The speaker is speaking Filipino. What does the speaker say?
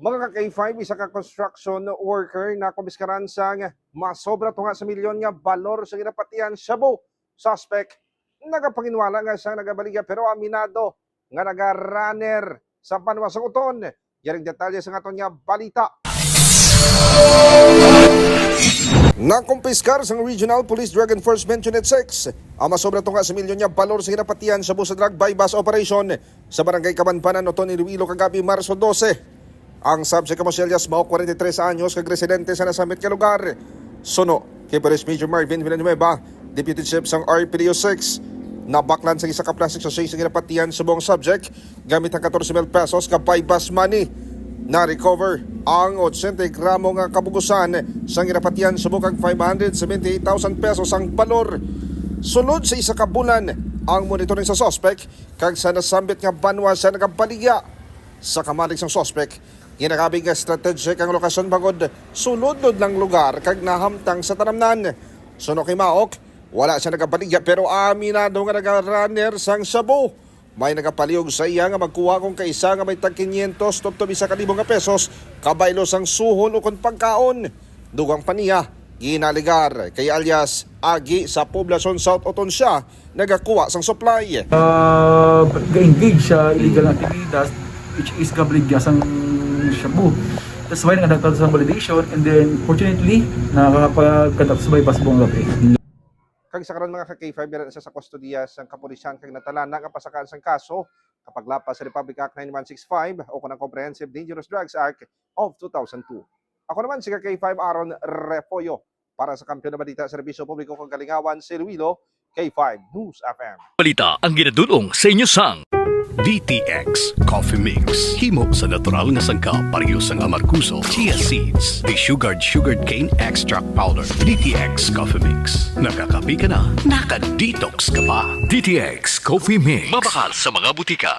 Mga ka-K5, isa ka construction worker na kumiskaran sa masobra tunga sa milyon nga balor sa ginapatian Shabu. Suspect, nagapanginwala nga siya nagabaliga pero aminado nga naga-runner sa panwasang uton. Yaring detalye sa aton nga balita. Nakumpiskar sa Regional Police Drug Enforcement Unit 6 ang masobra tunga sa milyon nga balor sa ginapatian Shabu sa drug bypass operation sa barangay Kabanpanan, Oton, Iloilo, kagabi Marso 12. Ang subject Camoselias, mao 43 anyos, kag residente sa nasamit nga lugar. Suno kay Police Major Marvin Villanueva, Deputy Chief sang RPDO 6. Nabaklan sa isa ka plastic sachet sa ginapatian sa buong subject gamit ang 14,000 pesos ka bypass money. Na-recover ang 80 gramo nga kabugusan sa ginapatian sa bukang 578,000 pesos ang balor. Sunod sa isa ka bulan ang monitoring sa suspect kag sa nasambit nga banwa sa nagabaligya. Sa kamalig sang suspect, ginagabing nga strategic ang lokasyon bagod sulod-lod ng lugar kag nahamtang sa tanamnan. Suno kay Maok, wala siya nagabaligya pero aminado nga naga-runner sang Shabu. May nagapaliyog sa iya nga magkuha kung kaisa nga may tag 500 to 1,000 nga pesos kabaylo sang suhol o kon pagkaon. Dugang paniya, ginaligar kay alias Agi sa Poblacion South Oton siya nagakuha sang supply. Ga-engage sa illegal activities which is kabaligya sang Shabu. That's why nagkataon sa validation and then fortunately nakakapagkatak sa bypass buong gabi. Kag sa karon mga ka-K5 na isa sa kustodiya sang kapulisan kag natalan nga pasakaan sang kaso kapag lapas sa Republic Act 9165 o kanang Comprehensive Dangerous Drugs Act of 2002. Ako naman si K5 Aaron Repoyo para sa Kampiyon na Balita sa Serbisyo Publiko kang Kalingawan sa Iloilo, K5 News FM. Balita ang ginadulong sa inyo sang DTX Coffee Mix. Himo sa natural nga sangka pareho sang amarkuso, chia seeds, sugared cane extract powder. DTX Coffee Mix. Nakakapi ka na, naka-detox ka pa. DTX Coffee Mix. Mabakal sa mga butika.